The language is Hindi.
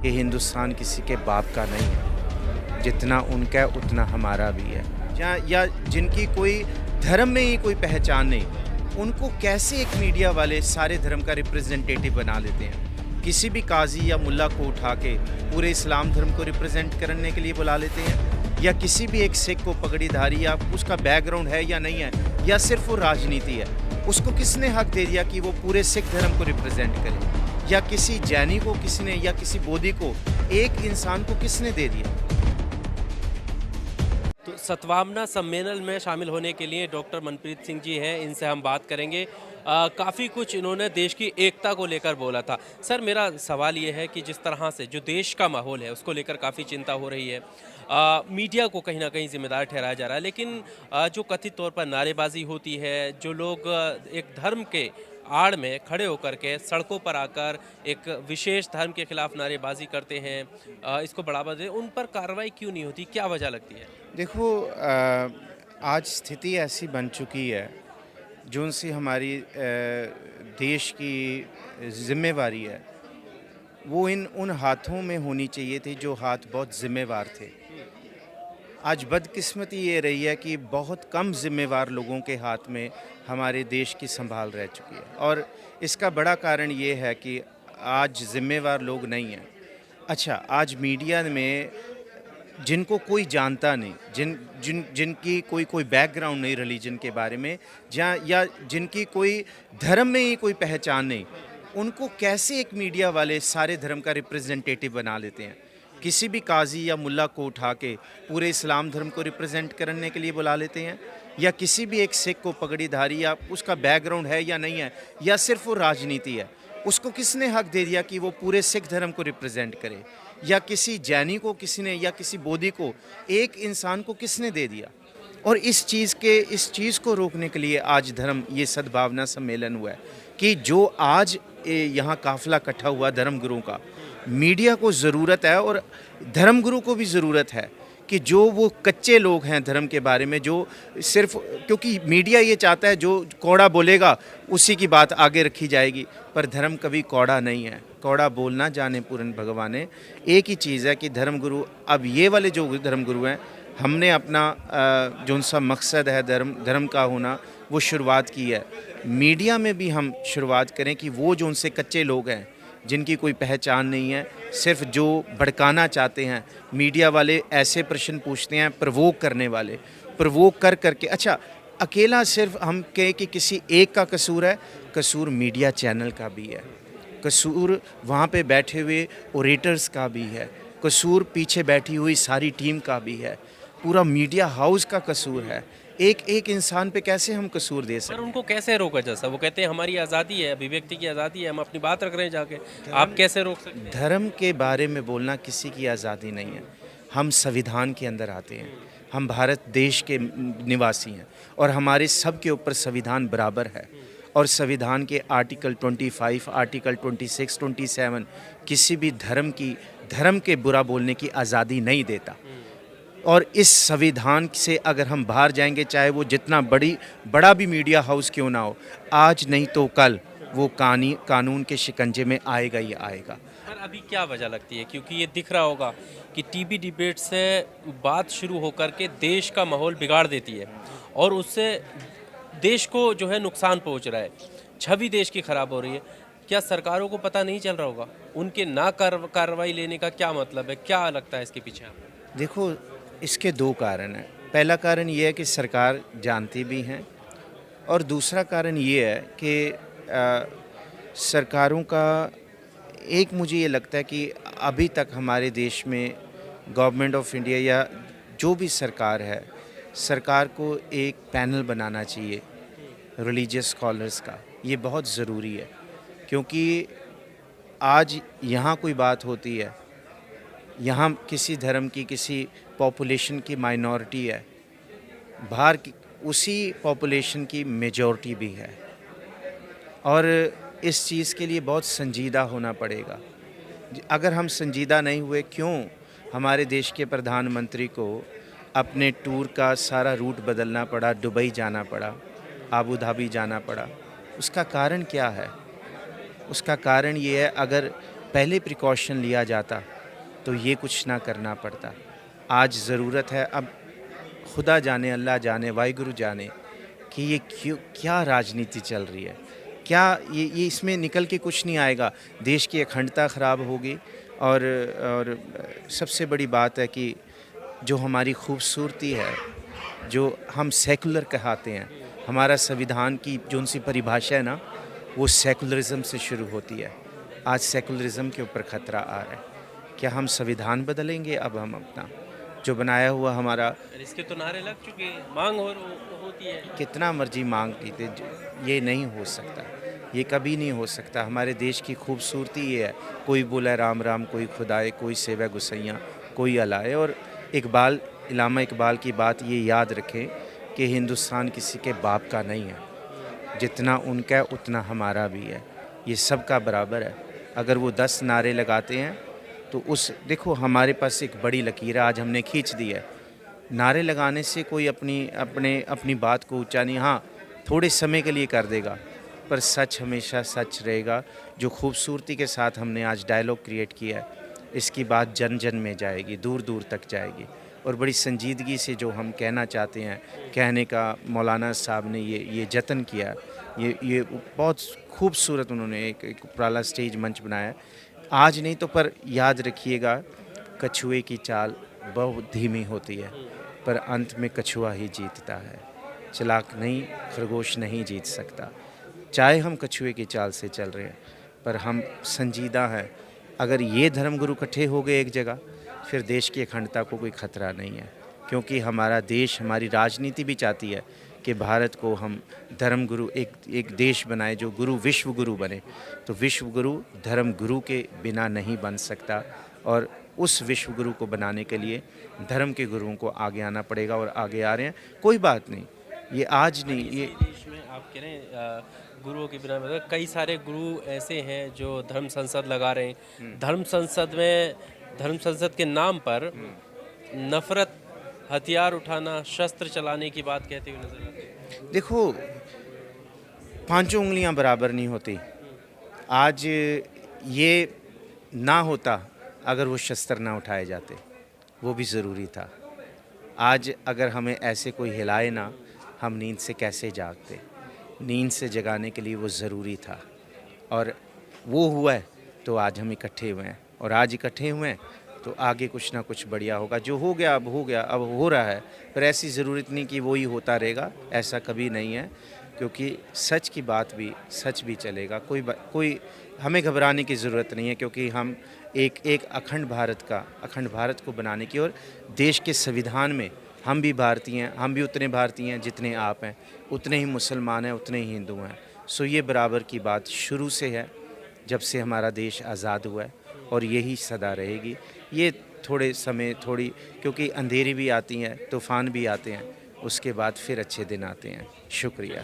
कि हिंदुस्तान किसी के बाप का नहीं है, जितना उनका है उतना हमारा भी है। या जिनकी कोई धर्म में ही कोई पहचान नहीं, उनको कैसे एक मीडिया वाले सारे धर्म का रिप्रेजेंटेटिव बना लेते हैं। किसी भी काजी या मुल्ला को उठा के पूरे इस्लाम धर्म को रिप्रेजेंट करने के लिए बुला लेते हैं, या किसी भी एक सिख को पगड़ीधारी या उसका बैकग्राउंड है या नहीं है, या सिर्फ वो राजनीति है, उसको किसने हक दे दिया कि वो पूरे सिख धर्म को रिप्रेजेंट करे? या किसी जैनी को किसने, या किसी बोधी को, एक इंसान को किसने दे दिया? तो सतवामना सम्मेलन में शामिल होने के लिए डॉक्टर मनप्रीत सिंह जी हैं, इनसे हम बात करेंगे। काफ़ी कुछ इन्होंने देश की एकता को लेकर बोला था। सर, मेरा सवाल ये है कि जिस तरह से जो देश का माहौल है उसको लेकर काफ़ी चिंता हो रही है, मीडिया को कहीं ना कहीं जिम्मेदार ठहराया जा रहा है, लेकिन जो कथित तौर पर नारेबाजी होती है, जो लोग एक धर्म के आड़ में खड़े होकर के सड़कों पर आकर एक विशेष धर्म के खिलाफ नारेबाजी करते हैं, इसको बढ़ावा देते हैं, उन पर कार्रवाई क्यों नहीं होती? क्या वजह लगती है? देखो, आज स्थिति ऐसी बन चुकी है, जो उनसे हमारी देश की जिम्मेवारी है, वो उन हाथों में होनी चाहिए थी जो हाथ बहुत जिम्मेवार थे। आज बदकिस्मती ये रही है कि बहुत कम जिम्मेवार लोगों के हाथ में हमारे देश की संभाल रह चुकी है, और इसका बड़ा कारण ये है कि आज जिम्मेवार लोग नहीं हैं। अच्छा, आज मीडिया में जिनको कोई जानता नहीं, जिनकी कोई बैकग्राउंड नहीं रिलीजन के बारे में, या जिनकी कोई धर्म में ही कोई पहचान नहीं, उनको कैसे एक मीडिया वाले सारे धर्म का रिप्रेजेंटेटिव बना लेते हैं। किसी भी काजी या मुल्ला को उठा के पूरे इस्लाम धर्म को रिप्रेजेंट करने के लिए बुला लेते हैं, या किसी भी एक सिख को पगड़ीधारी या उसका बैकग्राउंड है या नहीं है, या सिर्फ वो राजनीति है, उसको किसने हक दे दिया कि वो पूरे सिख धर्म को रिप्रेजेंट करे? या किसी जैनी को किसने, या किसी बोधी को, एक इंसान को किसने दे दिया? और इस चीज़ को रोकने के लिए आज ये सद्भावना सम्मेलन हुआ है कि जो आज यहाँ काफिला इकट्ठा हुआ धर्मगुरुओं का, मीडिया को ज़रूरत है और धर्मगुरु को भी ज़रूरत है कि जो वो कच्चे लोग हैं धर्म के बारे में, जो सिर्फ, क्योंकि मीडिया ये चाहता है जो कौड़ा बोलेगा उसी की बात आगे रखी जाएगी, पर धर्म कभी कौड़ा नहीं है। कौड़ा बोलना जाने पूरन भगवाने। एक ही चीज़ है कि धर्मगुरु, अब ये वाले जो धर्मगुरु हैं, हमने अपना जो उनका मकसद है धर्म का होना, वो शुरुआत की है। मीडिया में भी हम शुरुआत करें कि वो जो उनसे कच्चे लोग हैं, जिनकी कोई पहचान नहीं है, सिर्फ जो भड़काना चाहते हैं, मीडिया वाले ऐसे प्रश्न पूछते हैं प्रवोक करने वाले, प्रवोक कर करके। अच्छा, अकेला सिर्फ हम कहें कि किसी एक का कसूर है, कसूर मीडिया चैनल का भी है, कसूर वहाँ पे बैठे हुए ओरेटर्स का भी है, कसूर पीछे बैठी हुई सारी टीम का भी है, पूरा मीडिया हाउस का कसूर है। एक इंसान पे कैसे हम कसूर दे सकते पर हैं? उनको कैसे रोका जा सकता? वो कहते हैं हमारी आज़ादी है, अभिव्यक्ति की आज़ादी है, हम अपनी बात रख रहे हैं जाके, आप कैसे रोक सकते हैं? धर्म के बारे में बोलना किसी की आज़ादी नहीं है। हम संविधान के अंदर आते हैं, हम भारत देश के निवासी हैं, और हमारे सब के ऊपर संविधान बराबर है, और संविधान के आर्टिकल 25, आर्टिकल 26, 27 किसी भी धर्म के बुरा बोलने की आज़ादी नहीं देता। और इस संविधान से अगर हम बाहर जाएंगे, चाहे वो जितना बड़ा भी मीडिया हाउस क्यों ना हो, आज नहीं तो कल वो कानून के शिकंजे में आएगा ही आएगा। पर अभी क्या वजह लगती है? क्योंकि ये दिख रहा होगा कि टीवी डिबेट से बात शुरू होकर के देश का माहौल बिगाड़ देती है, और उससे देश को जो है नुकसान पहुंच रहा है, छवि देश की खराब हो रही है। क्या सरकारों को पता नहीं चल रहा होगा? उनके ना कार्रवाई लेने का क्या मतलब है? क्या लगता है इसके पीछे आपको? देखो, इसके दो कारण हैं। पहला कारण ये है कि सरकार जानती भी हैं, और दूसरा कारण ये है कि सरकारों का मुझे ये लगता है कि अभी तक हमारे देश में गवर्नमेंट ऑफ इंडिया या जो भी सरकार है, सरकार को एक पैनल बनाना चाहिए रिलीजियस स्कॉलर्स का। ये बहुत ज़रूरी है, क्योंकि आज यहाँ कोई बात होती है, यहाँ किसी धर्म की, किसी पॉपुलेशन की माइनॉरिटी है, बाहर की उसी पॉपुलेशन की मेजॉरिटी भी है, और इस चीज़ के लिए बहुत संजीदा होना पड़ेगा। अगर हम संजीदा नहीं हुए, क्यों हमारे देश के प्रधानमंत्री को अपने टूर का सारा रूट बदलना पड़ा, दुबई जाना पड़ा, आबू धाबी जाना पड़ा? उसका कारण क्या है? उसका कारण ये है, अगर पहले प्रिकॉशन लिया जाता तो ये कुछ ना करना पड़ता। आज ज़रूरत है, अब खुदा जाने, अल्लाह जाने, वाहिगुरु जाने कि ये क्यों, क्या राजनीति चल रही है, क्या ये इसमें निकल के कुछ नहीं आएगा। देश की अखंडता ख़राब होगी और सबसे बड़ी बात है कि जो हमारी खूबसूरती है, जो हम सेकुलर कहते हैं, हमारा संविधान की जो उनसी परिभाषा है ना, वो सेकुलरिज़म से शुरू होती है। आज सेकुलरिज़म के ऊपर ख़तरा आ रहा है। क्या हम संविधान बदलेंगे? अब हम अपना जो बनाया हुआ हमारा, इसके तो नारे लग चुके हैं, मांग होती है। कितना मर्जी मांग लीजिए, ये नहीं हो सकता, ये कभी नहीं हो सकता। हमारे देश की खूबसूरती ये है, कोई बोला राम राम, कोई खुदाए, कोई सेवा गुसैया, कोई अलाए। और इकबाल, इलामा इकबाल की बात ये याद रखें कि हिंदुस्तान किसी के बाप का नहीं है, जितना उनका है उतना हमारा भी है, ये सबका बराबर है। अगर वो 10 नारे लगाते हैं तो उस, देखो हमारे पास एक बड़ी लकीर है, आज हमने खींच दी है। नारे लगाने से कोई अपनी बात को ऊंचा नहीं, हाँ थोड़े समय के लिए कर देगा, पर सच हमेशा सच रहेगा। जो खूबसूरती के साथ हमने आज डायलॉग क्रिएट किया है, इसकी बात जन जन में जाएगी, दूर दूर तक जाएगी। और बड़ी संजीदगी से जो हम कहना चाहते हैं, कहने का मौलाना साहब ने ये जतन किया, ये बहुत खूबसूरत उन्होंने एक उपराला स्टेज मंच बनाया है। आज नहीं तो पर याद रखिएगा, कछुए की चाल बहुत धीमी होती है, पर अंत में कछुआ ही जीतता है। चालाक नहीं, खरगोश नहीं जीत सकता। चाहे हम कछुए की चाल से चल रहे हैं, पर हम संजीदा हैं। अगर ये धर्मगुरु इकट्ठे हो गए एक जगह, फिर देश की अखंडता को कोई खतरा नहीं है। क्योंकि हमारा देश, हमारी राजनीति भी चाहती है कि भारत को हम धर्मगुरु, एक देश बनाए जो गुरु, विश्व गुरु बने। तो विश्व गुरु धर्म गुरु के बिना नहीं बन सकता, और उस विश्व गुरु को बनाने के लिए धर्म के गुरुओं को आगे आना पड़ेगा, और आगे आ रहे हैं। कोई बात नहीं, ये आज नहीं, ये देश में आप कह रहे हैं गुरुओं के बिना, मतलब कई सारे गुरु ऐसे हैं जो धर्म संसद लगा रहे हैं। धर्म संसद में, धर्म संसद के नाम पर नफरत, हथियार उठाना, शस्त्र चलाने की बात कहते हुए नजर आते हैं। देखो, पांचों उंगलियां बराबर नहीं होती। आज ये ना होता अगर वो शस्त्र ना उठाए जाते, वो भी ज़रूरी था। आज अगर हमें ऐसे कोई हिलाए ना, हम नींद से कैसे जागते? नींद से जगाने के लिए वो ज़रूरी था, और वो हुआ है तो आज हम इकट्ठे हुए हैं। और आज इकट्ठे हुए हैं तो आगे कुछ ना कुछ बढ़िया होगा। जो हो गया अब हो गया, अब हो रहा है, पर ऐसी ज़रूरत नहीं कि वो ही होता रहेगा, ऐसा कभी नहीं है। क्योंकि सच की बात भी, सच भी चलेगा। कोई हमें घबराने की ज़रूरत नहीं है, क्योंकि हम एक अखंड भारत को बनाने की, और देश के संविधान में हम भी भारतीय हैं, हम भी उतने भारतीय हैं जितने आप हैं, उतने ही मुसलमान हैं, उतने ही हिंदू हैं। सो ये बराबर की बात शुरू से है, जब से हमारा देश आज़ाद हुआ है, और यही सदा रहेगी। ये थोड़े समय, क्योंकि अंधेरी भी आती हैं, तूफ़ान भी आते हैं, उसके बाद फिर अच्छे दिन आते हैं। शुक्रिया।